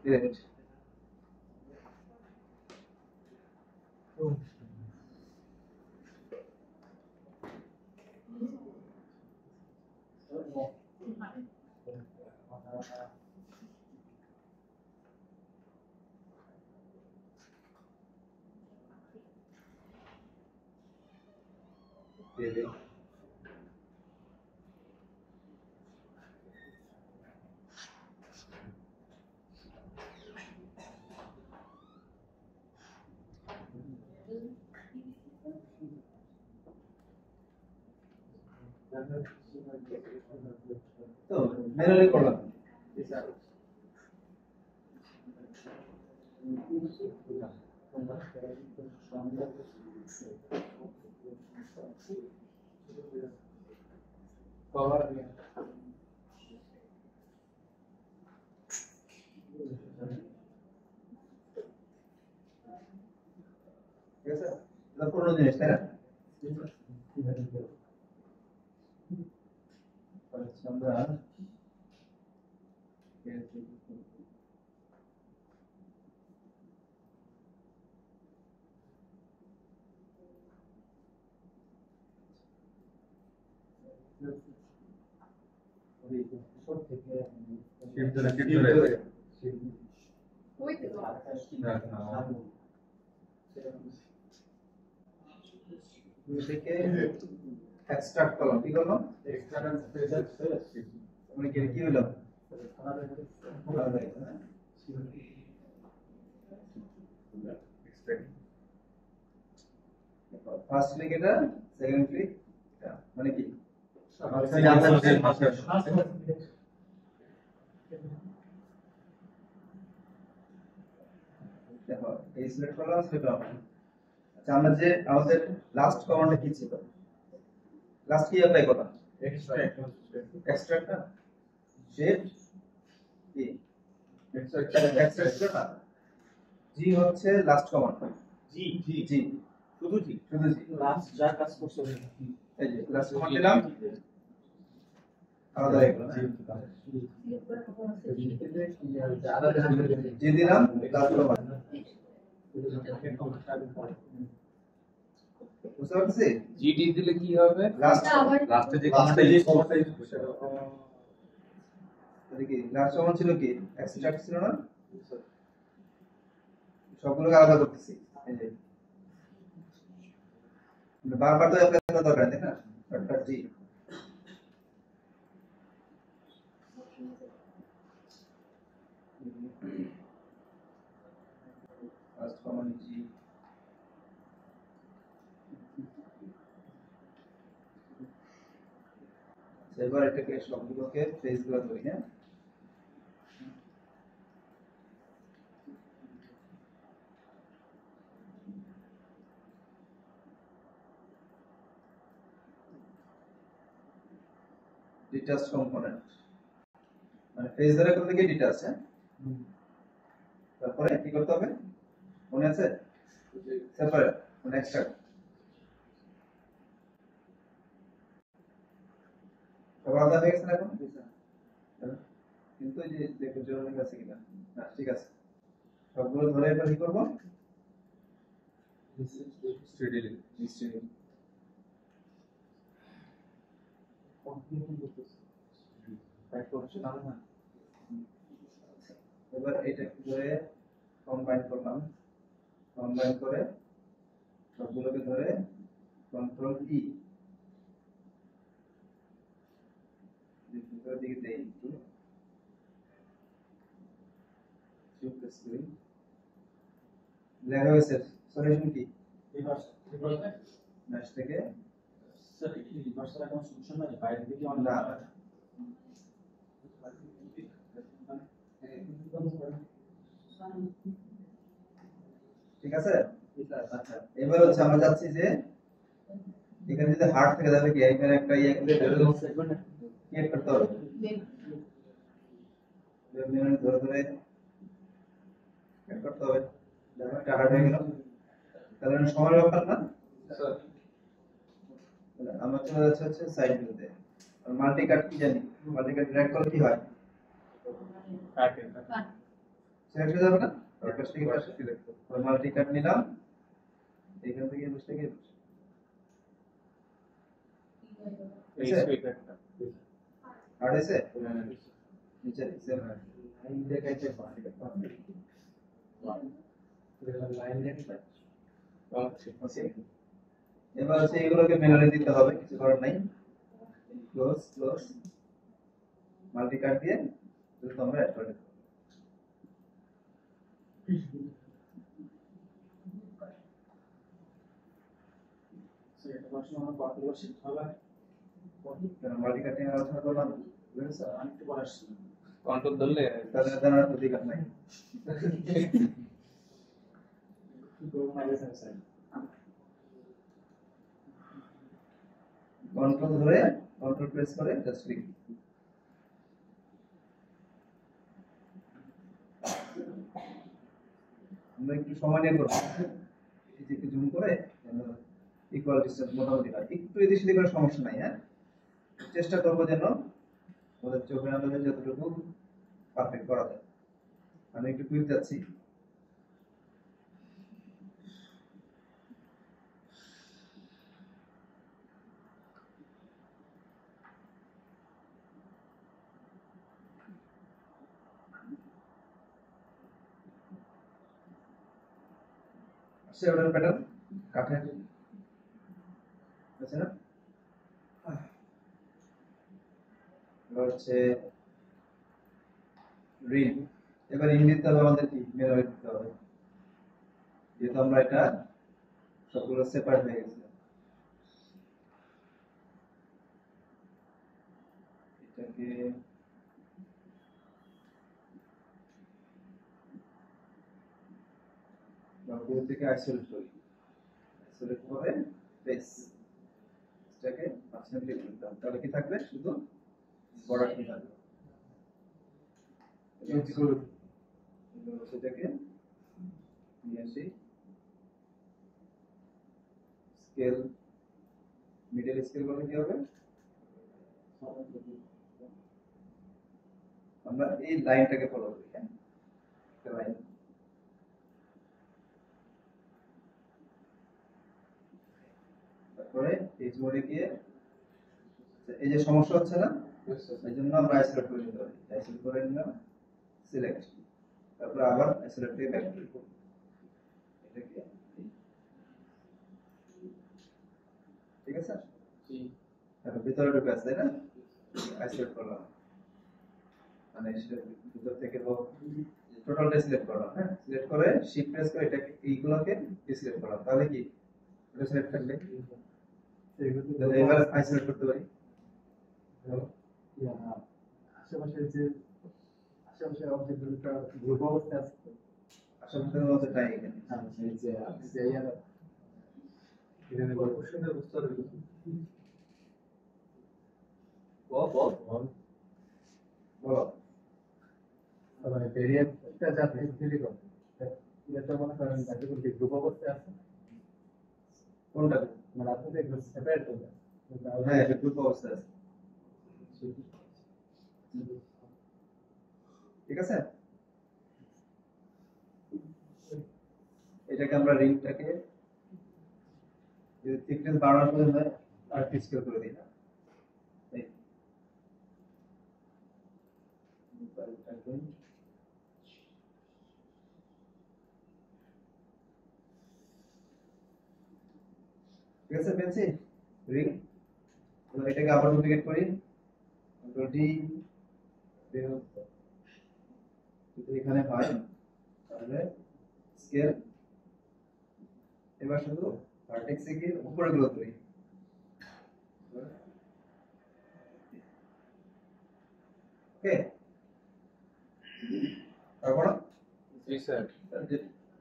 Great. তো manually করলাম। Cover ঠিক আছে, এটা পুরনো জিনিস তাই না? আমরা এক্সট্রাক্ট করলাম, কি করলাম? মানে কি হলো? ফার্স্ট ক্লিক এটা, সেকেন্ড ক্লিক এটা, মানে কি? দেখো এই সিলেক্ট করলাম, সিলেক্ট করলাম। আচ্ছা, আমরা যে আমাদের লাস্ট কমান্ডটা কি ছিল? লাস্ট কি অ্যাপ্লাই করলাম? এক্সট্রাক্ট না, শেড কি এক্সট্রাক্ট না, জি হচ্ছে লাস্ট কমান্ড। জি জি জি, শুধু জি, শুধু জি, লাস্ট যা কাজ করছে এই যে লাস্ট কমান্ড দিলাম, আলাদা হয়ে গেল। জি দিলাম, লাস্ট কমান্ড। বুঝতে পারছি? জিডি দিলে কি হবে? লাস্টে যে কমান্ডটা ইউজ করতে তাহলে কি লাস্ট কমান্ড ছিল কি? এক্সট্রাক্ট ছিল না? সবগুলোকে আলাদা করতেছি। এই যে বারবার তো অ্যাপ্লাই করা দরকার নেই না? ডট জি লাস্ট কমান্ড জি। এবার এটাকে সবগুলোকে ফেস করে ধরি, হ্যাঁ? ডিটাচ কম্পোনেন্ট মানে ফেস ধরে করতে গিয়ে ডিটাচ, হ্যাঁ? তারপরে কি করতে হবে মনে আছে? সেপারেট মানে এক্সট্রাক্ট। সব আলাদা হয়ে গেছে না এখন? কিন্তু এই যে দেখো জরুরি আছে কিনা না, ঠিক আছে। সবগুলো ধরে এবার কি করবো? স্টেডিলি স্টেডিলি এবার এটা ধরে কম্বাইন করলাম, কম্বাইন করে সবগুলোকে ধরে কন্ট্রোল ই ভিতরের দিকে দেই একটু শিফট স্ক্রিন লেখা হয়েছে। সলিউশন কি? রিভার্স ম্যাচ থেকে স্যার কি রিভার্স এর কোনো সলিউশন নাই? বাইরে থেকে অন না, ঠিক আছে। আচ্ছা, এবার হচ্ছে আমরা যাচ্ছি যে এখানে যদি হার্ড থেকে তাহলে কি এখানে একটা ইয়ে ক্রিয়েট করতে হবে, ধরে ধরে ক্রিয়েট করতে হবে। দেখো একটা হার্ড হয়ে গেল, তাহলে সময় ব্যাপার না স্যার। আমরা চলে যাচ্ছে হচ্ছে সাইড ভিউতে। আর মাল্টি কাট কি জানি? মাল্টি কাট ড্র্যাগ করলে কি হয়? কাট সিলেক্ট হয়ে যাবে না? এই পাশ থেকে পাশে সিলেক্ট করব, মাল্টি কাট নিলাম, এখান থেকে এই পাশ থেকে এই সুইকারটা আর এসে নিচে সেম লাইন দেখাইতে পারে লাইন দেখাইতে ওকে। এবার হচ্ছে এগুলোকে মেনুতে দিতে হবে, কিছু করার নাই। ক্লোজ ক্লোজ মাল্টি কাট দিয়ে যদি তোমরা অ্যাড করে দিতে সেটা প্রশ্ন আমরা কত শিখতে হবে মাল্টি কাটিং এর অর্থ হলো বুঝছো আমি একটু পড়া আসছি কন্ট্রোল ধরলে তাহলে জানার অধিকার নাই কন্ট্রোল ধরে কন্ট্রোল প্রেস করে জাস্ট ক্লিক আমরা একটু সময় নিয়ে করব এই যে একটু জুম করে ইকুয়াল ডিসটেন্স মোটামুটি হয় একটু এদিক সেদিক করে সমস্যা নাই হ্যাঁ চেষ্টা করব যেন আমাদের চোখের আন্দাজে যতটুকু পারফেক্ট করা যায় আমি একটু কুইক যাচ্ছি সেভেন প্যাটার্ন কাঠের আছে না হচ্ছে রিল এবার ইংলিশ তাহলে আমাদের কি মেনুতে দিতে হবে যেহেতু আমরা এটা সবগুলো সেপারেট হয়ে গেছে এটাকে বাকির থেকে আইসোলেট করি আইসোলেট করে বেস এটাকে মাঝখানে ক্লিক করলাম তাহলে কি থাকবে শুধু বর্ডার কি থাকবে সেটাকে নিয়ে আসি স্কেল মিডল স্কেল বলে কি হবে আমরা এই লাইনটাকে ফলো করি হ্যাঁ একটা লাইন তারপরে পেজ মোডে গিয়ে এই যে সমস্যা হচ্ছে না এই জন্য আমরা আইসোলেট করে নিতে পারি আইসোলেট করে নিলাম সিলেক্ট তারপর আবার আইসোলেট থেকে ব্যাক করব এটাকে ঠিক আছে জি তারপর ভিতরে ঢুকে আছে না আইসোলেট করলাম মানে ভিতর থেকে টোটালটা সিলেক্ট করলাম হ্যাঁ সিলেক্ট করে শিফট প্রেস করে এটাকে এইগুলোকে সিলেক্ট করলাম তাহলে কি এটা সিলেক্ট থাকবে তাহলে এবার আইসোলেট করতে পারি আশেপাশে যে আশেপাশে অবজেক্টগুলোটা গ্রুপ অবস্থায় আছে আশেপাশের মধ্যে তাই এখানে হ্যাঁ এই যে আপনি যে এখানে কোশ্চেনের উত্তর বলো মানে ভেরিয়েন্টটা যাতে তৈরি করতে এটা মনে করেন যতগুলো গ্রুপ অবস্থায় আছে কোনটা মানে আপনি দেখবেন সেপারেট করবে হ্যাঁ এটা গ্রুপ অবস্থায় আছে ঠিক আছে এটাকে আমরা রিংটাকে যদি থিকনেস বাড়ানোর জন্য আর স্কেল করে দিই না ঠিক আছে পেয়েছি রিং এটাকে আবার ডুপ্লিকেট করি কন্ট্রোল ডি যদি এখানে হয় তাহলে স্কেল এবার শুধু ভার্টেক্সে গিয়ে উপরে গুলো করি ওকে তারপর জি স্যার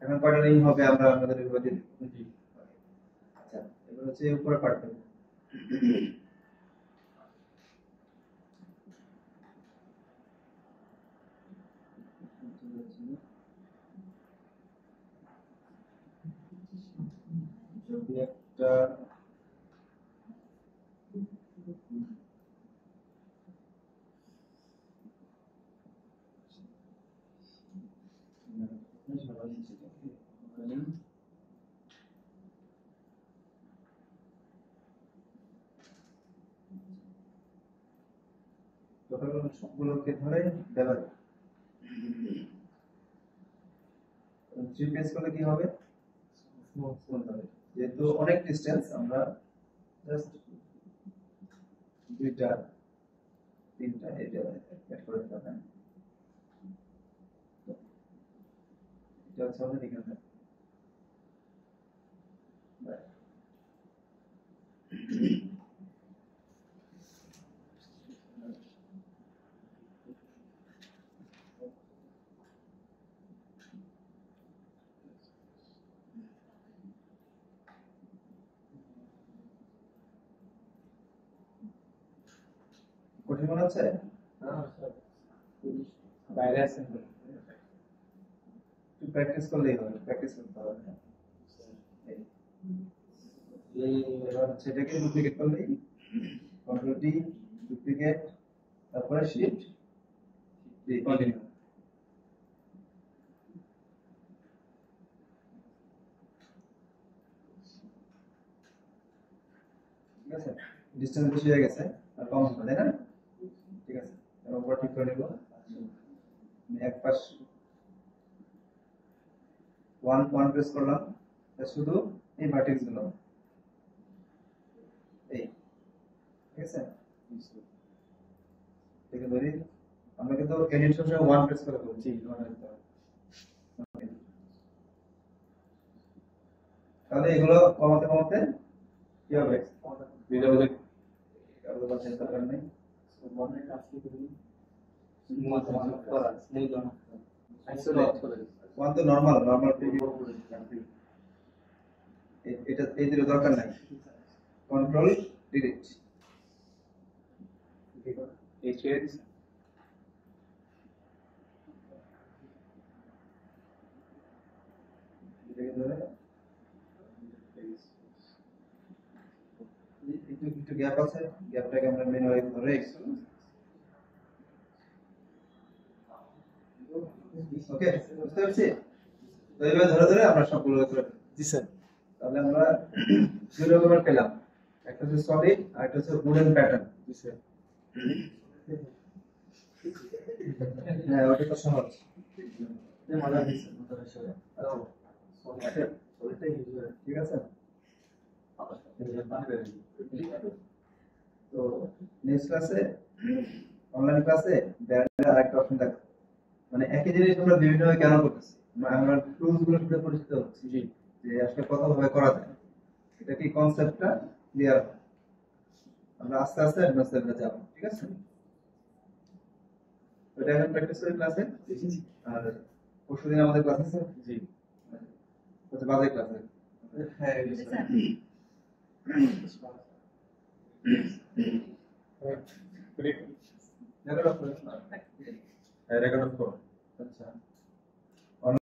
এখন কয়টা রিং হবে আমরা আমাদের বিভাগে জি আচ্ছা এবার হচ্ছে উপরে পার্ট করব যদি একটা টোটাল সবগুলোকে ধরে ব্যবহার জিপিএস করলে কি হবে স্মুথ হবে যেহেতু অনেক ডিসটেন্স আমরা জাস্ট দুইটা তিনটা এটা অ্যাড করে দিতে হবে এটা হচ্ছে আমাদের এখানে কঠিন মনে হচ্ছে বাইরে আছেন একটু প্র্যাকটিস করলেই হবে প্র্যাকটিস করতে হবে এবার সেটাকে ডুপ্লিকেট করলেই কন্ট্রোল ডি ডুপ্লিকেট তারপরে শিফট ডি কন্টিনিউ ঠিক আছে ডিসটেন্স বেশি হয়ে গেছে আর কম হবে তাই না ঠিক আছে এবার উপর ঠিক করে নেব এক পাশ 1 প্রেস করলাম শুধু এই ভার্টেক্স গুলো এই ঠিক আছে ঠিক আছে ধরি আমরা কিন্তু এডিট সবসময় 1 প্রেস করে করছি তাহলে এগুলো কমাতে কমাতে কি হবে ভিডিও দেখে কারো বাসায় দরকার নেই মনে কাজ কি করি স্মুথ করা স্মুথ আইসোলেট করে ওয়ান তো নরমাল প্রিভিউ এটা এই দিকে দরকার নাই কন্ট্রোল ডিলিট এই চেঞ্জ এটাকে ধরে একটু গ্যাপ আছে গ্যাপটাকে আমরা ম্যানুয়ালি ধরে ওকে বুঝতে পারছি তো এইভাবে ধরে ধরে আমরা সবগুলো করে জি স্যার তাহলে আমরা দুই রকমের পেলাম একটা হচ্ছে সলিড আর একটা হচ্ছে উডেন প্যাটার্ন জি স্যার হ্যাঁ ওটা তো সহজ মজা হয়েছে মজা হয়েছে ঠিক আছে তো নেক্সট ক্লাসে অনলাইন ক্লাসে ব্যান্ডের আরেকটা অপশন থাকে মানে একই জিনিস আমরা বিভিন্নভাবে কেন করতেছি আমরা টুলস গুলোর সাথে পরিচিত হচ্ছি জি যে আসলে কতভাবে করা যায় এটা কি কনসেপ্টটা ক্লিয়ার আমরা আস্তে আস্তে অ্যাডভান্স লেভেলে যাব ঠিক আছে ওটা এখন প্র্যাকটিস করি ক্লাসে আর পরশুদিন আমাদের ক্লাস আছে জি কত বাজে ক্লাসে হ্যাঁ রেকর্ড অফ রেকর্ড অফ করো আচ্ছা